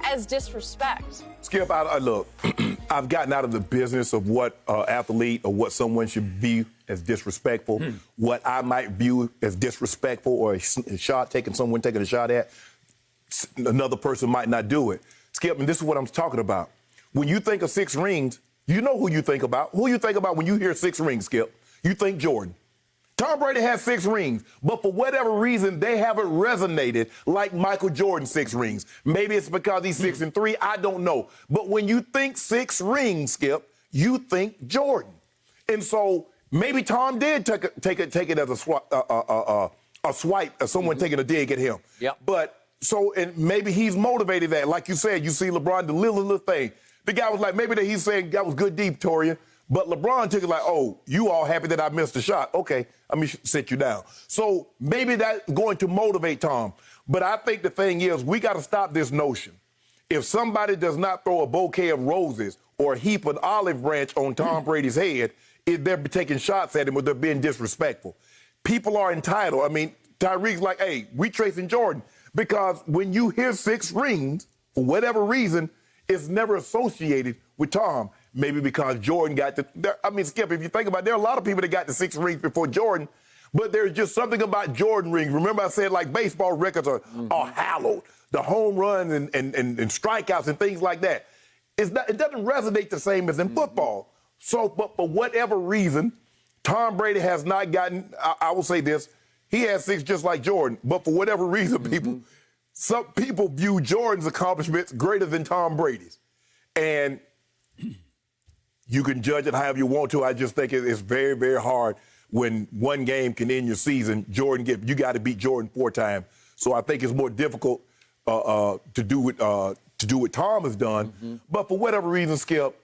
as disrespect? Skip, look, I've gotten out of the business of what athlete or what someone should view as disrespectful, what I might view as disrespectful or a shot someone taking a shot at, another person might not do it. Skip, and this is what I'm talking about. When you think of 6 rings, you know who you think about. Who you think about when you hear 6 rings, Skip? You think Jordan. Tom Brady has 6 rings, but for whatever reason, they haven't resonated like Michael Jordan's 6 rings. Maybe it's because he's 6-3, I don't know. But when you think 6 rings, Skip, you think Jordan. And so maybe Tom did take it as a swipe, someone taking a dig at him. Yep. But so, and maybe he's motivated that. Like you said, you see LeBron, the little thing. The guy was like, maybe that he's saying that was good deep, Torian. But LeBron took it like, oh, you all happy that I missed a shot. Okay, let me sit you down. So maybe that's going to motivate Tom. But I think the thing is, we got to stop this notion. If somebody does not throw a bouquet of roses or a heap of olive branch on Tom Brady's head, if they're taking shots at him or they're being disrespectful. People are entitled. I mean, Tyreek's like, hey, we tracing Jordan. Because when you hear 6 rings, for whatever reason, it's never associated with Tom. Maybe because Jordan got Skip, if you think about it, there are a lot of people that got the 6 rings before Jordan, but there's just something about Jordan rings. Remember I said, like, baseball records are hallowed. The home runs and strikeouts and things like that. It doesn't resonate the same as in football. So, but for whatever reason, Tom Brady has not gotten, I will say this, he has 6 just like Jordan, but for whatever reason, some people view Jordan's accomplishments greater than Tom Brady's. And you can judge it however you want to. I just think it's very, very hard when one game can end your season. You got to beat Jordan 4 times. So I think it's more difficult to do what Tom has done. But for whatever reason, Skip,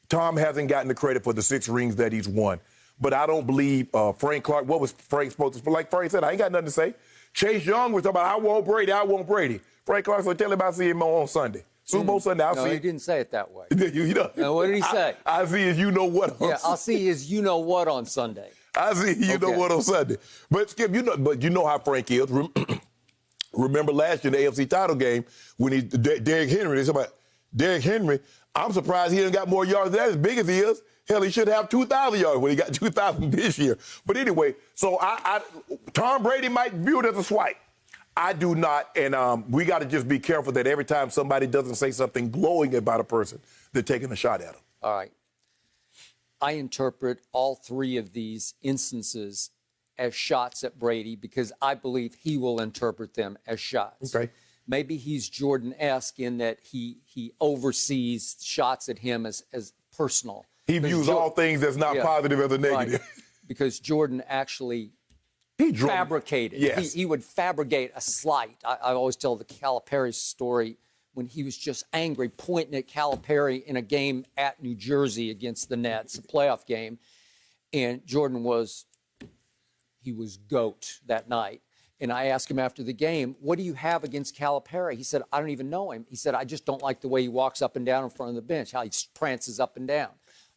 Tom hasn't gotten the credit for the 6 rings that he's won. But I don't believe Frank Clark. What was Frank supposed to? Like Frank said, I ain't got nothing to say. Chase Young was talking about, I want Brady. Frank Clark said, tell him I'll see him on Sunday. Super Bowl Sunday, I'll see. No, he didn't say it that way. You know. Now, what did he say? I see his you-know-what on Yeah, I'll see his you-know-what on Sunday. I see you-know-what on Sunday. But, Skip, you know how Frank is. Remember last year in the AFC title game when Derrick Henry, they said about Derrick Henry, I'm surprised he didn't got more yards than that, as big as he is. Hell, he should have 2,000 yards when he got 2,000 this year. But anyway, so Tom Brady might view it as a swipe. I do not, and we got to just be careful that every time somebody doesn't say something glowing about a person, they're taking a shot at them. All right. I interpret all 3 of these instances as shots at Brady because I believe he will interpret them as shots. Okay. Maybe he's Jordan-esque in that he oversees shots at him as personal. He views all things that's not positive as a negative. Right. Because Jordan actually fabricated. Yes. He would fabricate a slight. I always tell the Calipari story when he was just angry, pointing at Calipari in a game at New Jersey against the Nets, a playoff game. And Jordan was GOAT that night. And I asked him after the game, what do you have against Calipari? He said, I don't even know him. He said, I just don't like the way he walks up and down in front of the bench, how he prances up and down.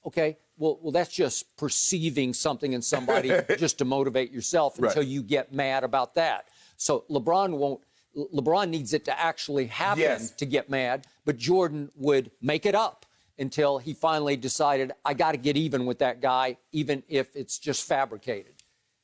Okay, well, that's just perceiving something in somebody just to motivate yourself until you get mad about that. So LeBron needs it to actually happen to get mad, but Jordan would make it up until he finally decided, I got to get even with that guy, even if it's just fabricated.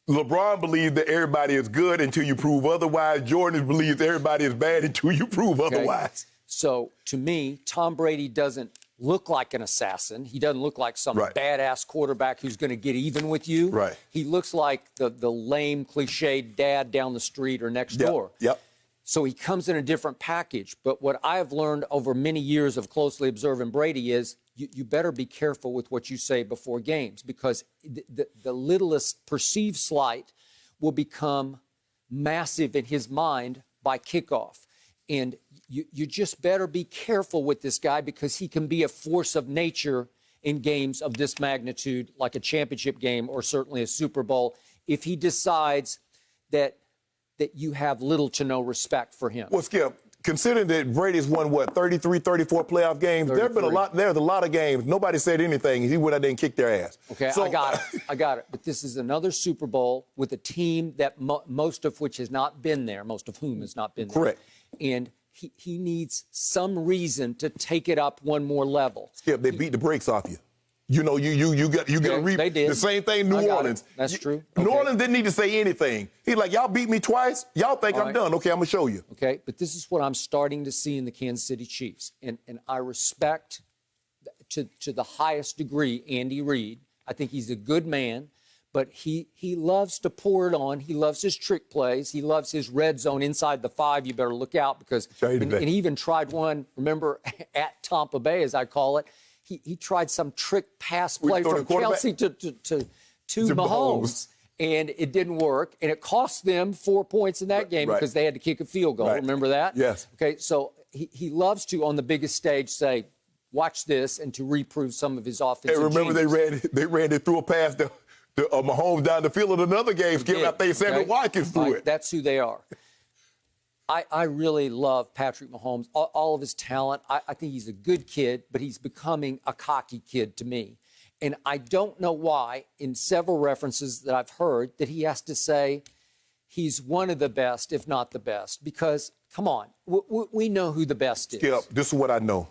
LeBron believes that everybody is good until you prove otherwise. Jordan believes everybody is bad until you prove otherwise. So, to me, Tom Brady doesn't look like an assassin. He doesn't look like some badass quarterback who's going to get even with you. Right. He looks like the lame, cliched dad down the street or next door. Yep. So he comes in a different package. But what I've learned over many years of closely observing Brady is you better be careful with what you say before games because the littlest perceived slight will become massive in his mind by kickoff. And you just better be careful with this guy because he can be a force of nature in games of this magnitude, like a championship game or certainly a Super Bowl, if he decides that you have little to no respect for him. Well, Skip, considering that Brady's won, 33, 34 playoff games, there's a lot of games. Nobody said anything. He went out there and kicked their ass. Okay, so, I got it. But this is another Super Bowl with a team that most of which has not been there, most of whom has not been there. Correct. And he needs some reason to take it up one more level. Skip, they beat the brakes off you. You know, you get a reap. They did. The same thing New Orleans. That's true. New Orleans didn't need to say anything. He's like, y'all beat me twice. Y'all think I'm done. Okay, I'm going to show you. Okay, but this is what I'm starting to see in the Kansas City Chiefs. And I respect to the highest degree Andy Reid. I think he's a good man, but he loves to pour it on. He loves his trick plays. He loves his red zone inside the 5. You better look out because and he even tried one, remember, at Tampa Bay, as I call it. He tried some trick pass play from Kelsey to Mahomes, and it didn't work. And it cost them 4 points in that game because they had to kick a field goal. Remember that? Yes. Okay, so he loves to, on the biggest stage, say, watch this, and to reprove some of his offensive And remember, they threw a pass to Mahomes down the field in another game. Skip, I think Sammy Watkins threw it. That's who they are. I really love Patrick Mahomes, all of his talent. I think he's a good kid, but he's becoming a cocky kid to me. And I don't know why, in several references that I've heard, that he has to say he's one of the best, if not the best. Because, come on, we know who the best is. Skip, this is what I know.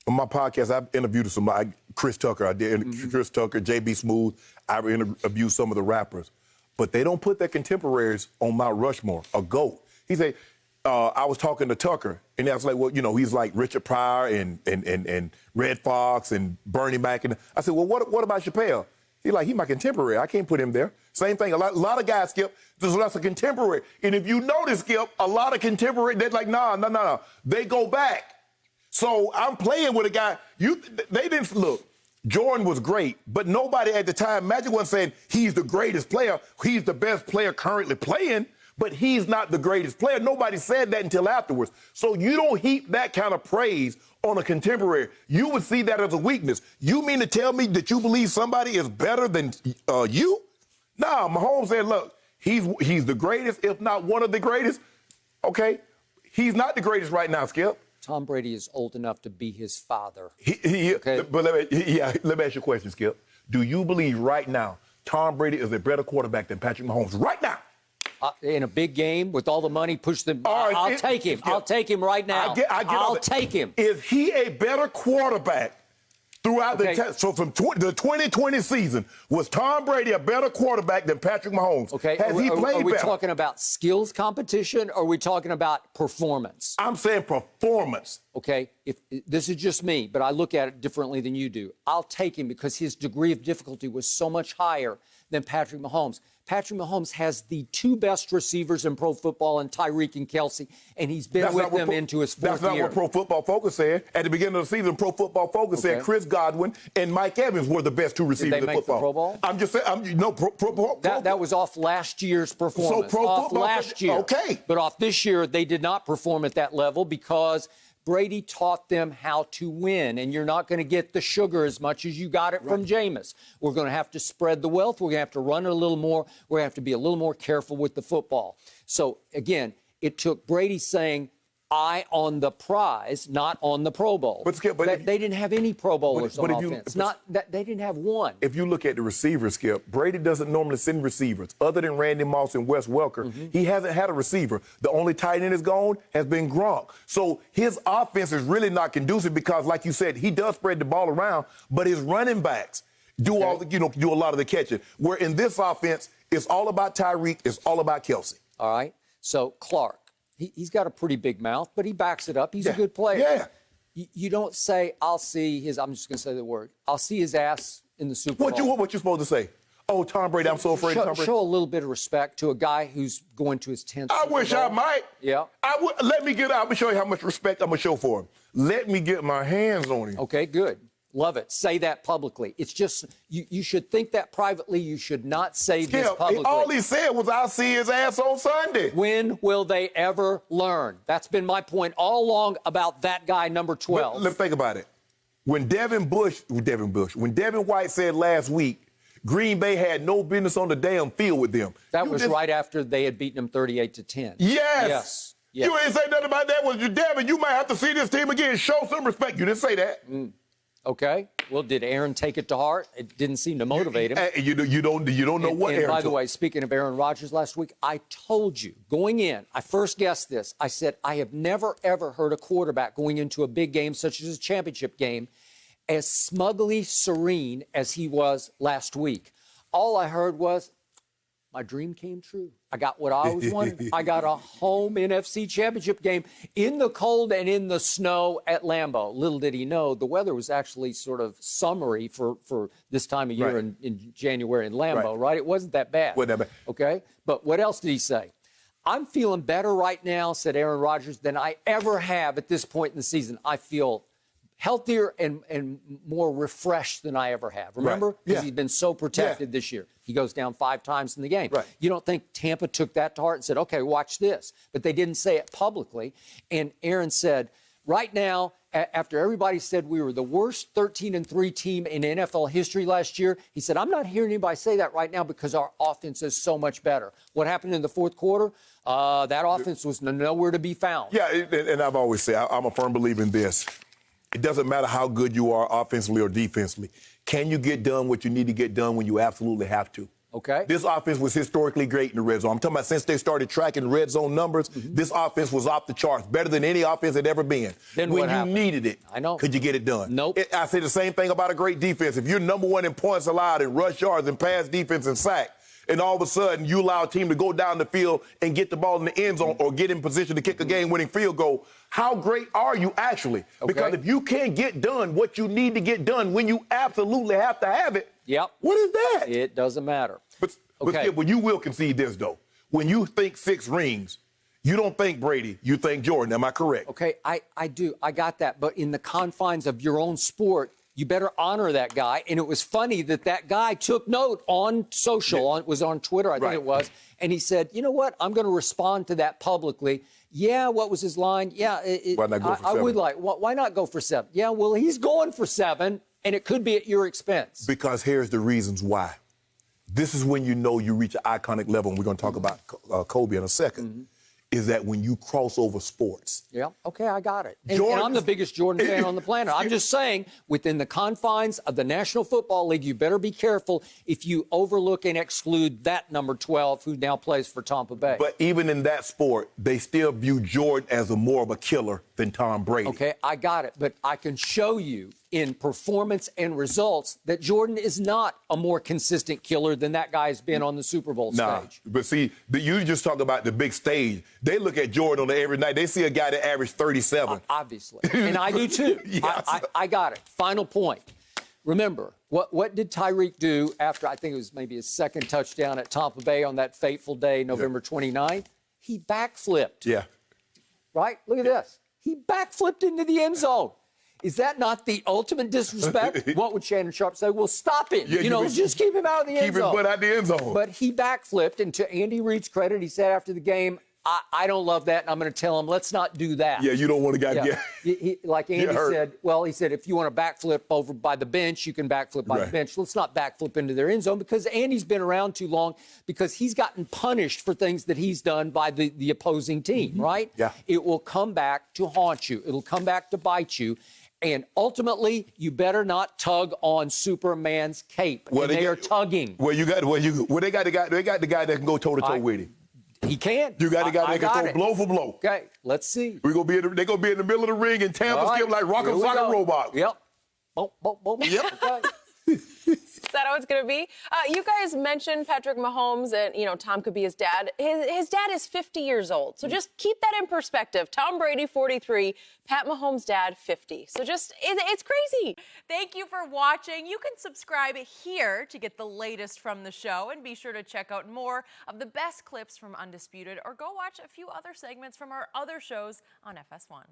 On my podcast, I've interviewed somebody, Chris Tucker. I did Chris Tucker, JB Smooth. I interviewed some of the rappers. But they don't put their contemporaries on Mount Rushmore, a GOAT. He said, I was talking to Tucker, and I was like, well, you know, he's like Richard Pryor and Red Fox and Bernie Mac. And I said, well, what about Chappelle? He's like, he's my contemporary. I can't put him there. Same thing. A lot of guys, Skip, that's a contemporary. And if you notice, Skip, a lot of contemporary, they're like, no. They go back. So I'm playing with a guy. They didn't look. Jordan was great, but nobody at the time, Magic wasn't saying he's the greatest player. He's the best player currently playing, but he's not the greatest player. Nobody said that until afterwards. So you don't heap that kind of praise on a contemporary. You would see that as a weakness. You mean to tell me that you believe somebody is better than you? Nah, Mahomes said, look, he's the greatest, if not one of the greatest. Okay? He's not the greatest right now, Skip. Tom Brady is old enough to be his father. Okay? But let me ask you a question, Skip. Do you believe right now Tom Brady is a better quarterback than Patrick Mahomes right now? In a big game with all the money, push them. I'll take him. I'll take him right now. I'll take him. Is he a better quarterback throughout so from the 2020 season, was Tom Brady a better quarterback than Patrick Mahomes? Okay. Has he played better? Are we talking about skills competition, or are we talking about performance? I'm saying performance. Okay. If this is just me, but I look at it differently than you do. I'll take him because his degree of difficulty was so much higher than Patrick Mahomes. Patrick Mahomes has the 2 best receivers in pro football, in Tyreek and Kelsey, and he's been with them into his 4th year. That's not what Pro Football Focus said. At the beginning of the season, Pro Football Focus said Chris Godwin and Mike Evans were the best 2 receivers in football. Did they make the Pro Bowl? I'm just saying, that was off last year's performance. So off last year. Okay. But off this year, they did not perform at that level because Brady taught them how to win, and you're not going to get the sugar as much as you got it from Jameis. We're going to have to spread the wealth. We're going to have to run it a little more. We're going to have to be a little more careful with the football. So, again, it took Brady saying, eye on the prize, not on the Pro Bowl. But Skip, they didn't have any Pro Bowlers on offense. They didn't have one. If you look at the receivers, Skip, Brady doesn't normally send receivers. Other than Randy Moss and Wes Welker, he hasn't had a receiver. The only tight end is gone has been Gronk. So his offense is really not conducive because, like you said, he does spread the ball around, but his running backs do a lot of the catching. Where in this offense, it's all about Tyreek, it's all about Kelsey. All right. So Clark. He's got a pretty big mouth, but he backs it up. He's a good player. Yeah. You don't say, I'll see his, I'm just going to say the word, I'll see his ass in the Super Bowl. What you supposed to say? Oh, Tom Brady, I'm so afraid of Tom Brady. Show a little bit of respect to a guy who's going to his 10th I wish I might. Yeah. Let me show you how much respect I'm going to show for him. Let me get my hands on him. Okay, good. Love it. Say that publicly. It's just, you should think that privately. You should not say this publicly. All he said was, I'll see his ass on Sunday. When will they ever learn? That's been my point all along about that guy, number 12. Let's think about it. When Devin White said last week, Green Bay had no business on the damn field with them. That was right after they had beaten them 38-10. Yes. You ain't say nothing about that. Was Devin, you might have to see this team again. Show some respect. You didn't say that. Okay. Well, did Aaron take it to heart? It didn't seem to motivate him. You don't know what And Aaron by the took. way, speaking of Aaron Rodgers last week, I told you going in, I first guessed this. I said, I have never, ever heard a quarterback going into a big game, such as a championship game, as smugly serene as he was last week. All I heard was, my dream came true. I got what I always wanted. I got a home NFC championship game in the cold and in the snow at Lambeau. Little did he know, the weather was actually sort of summery for this time of year in January in Lambeau, right? It wasn't that bad. Wasn't that bad. Okay? But what else did he say? I'm feeling better right now, said Aaron Rodgers, than I ever have at this point in the season. I feel healthier and more refreshed than I ever have. Remember? Because he's been so protected this year. He goes down 5 times in the game. Right. You don't think Tampa took that to heart and said, okay, watch this. But they didn't say it publicly. And Aaron said, right now, after everybody said we were the worst 13-3 team in NFL history last year, he said, I'm not hearing anybody say that right now because our offense is so much better. What happened in the fourth quarter? That offense was nowhere to be found. Yeah, and I've always said, I'm a firm believer in this. It doesn't matter how good you are offensively or defensively. Can you get done what you need to get done when you absolutely have to? Okay. This offense was historically great in the red zone. I'm talking about since they started tracking red zone numbers, this offense was off the charts, better than any offense had ever been. Then when what you happened? needed it, I know. could you get it done? Nope. I say the same thing about a great defense. If you're number one in points allowed in rush yards and pass defense and sack, and all of a sudden you allow a team to go down the field and get the ball in the end zone or get in position to kick a game-winning field goal, how great are you actually? Okay. Because if you can't get done what you need to get done when you absolutely have to have it, what is that? It doesn't matter. But Skip, you will concede this, though. When you think 6 rings, you don't think Brady, you think Jordan. Am I correct? Okay, I do. I got that. But in the confines of your own sport, you better honor that guy. And it was funny that guy took note on social, it was on Twitter, I think it was, and he said, you know what, I'm going to respond to that publicly. Yeah, what was his line? Yeah, why not go for 7? I would like, why not go for 7? Yeah, well, he's going for 7, and it could be at your expense. Because here's the reasons why. This is when you know you reach an iconic level, and we're going to talk about Kobe in a second, is that when you cross over sports. Yeah, okay, I got it. And I'm the biggest Jordan fan on the planet. I'm just saying, within the confines of the National Football League, you better be careful if you overlook and exclude that number 12 who now plays for Tampa Bay. But even in that sport, they still view Jordan as more of a killer than Tom Brady. Okay, I got it. But I can show you in performance and results that Jordan is not a more consistent killer than that guy's been on the Super Bowl stage. But see, you just talk about the big stage. They look at Jordan on every night. They see a guy that averaged 37. Obviously. And I do too. I got it. Final point. Remember, what did Tyreek do after, I think it was maybe his second touchdown at Tampa Bay on that fateful day, November 29th? He backflipped. Yeah. Right? Look at this. He backflipped into the end zone. Is that not the ultimate disrespect? What would Shannon Sharpe say? Well, stop him. Yeah, just keep him out of the end zone. Keep his butt out the end zone. But he backflipped, and to Andy Reid's credit, he said after the game, I don't love that, and I'm going to tell him, let's not do that. Yeah, you don't want a guy to get like Andy said, he said, if you want to backflip over by the bench, you can backflip by the bench. Let's not backflip into their end zone, because Andy's been around too long, because he's gotten punished for things that he's done by the opposing team, right? Yeah. It will come back to haunt you. It'll come back to bite you. And ultimately, you better not tug on Superman's cape. Well, they are tugging. They got the guy that can go toe to toe with him. He can. You got the guy that can throw blow for blow. Okay, let's see. They're gonna be in the middle of the ring, and Tampa's Skip like rock and socket robot. Yep. Boom, boom, boom. Yep. Okay. Is that how it's going to be? You guys mentioned Patrick Mahomes, and, Tom could be his dad. His dad is 50 years old. So just keep that in perspective. Tom Brady, 43, Pat Mahomes' dad, 50. So it's crazy. Thank you for watching. You can subscribe here to get the latest from the show, and be sure to check out more of the best clips from Undisputed, or go watch a few other segments from our other shows on FS1.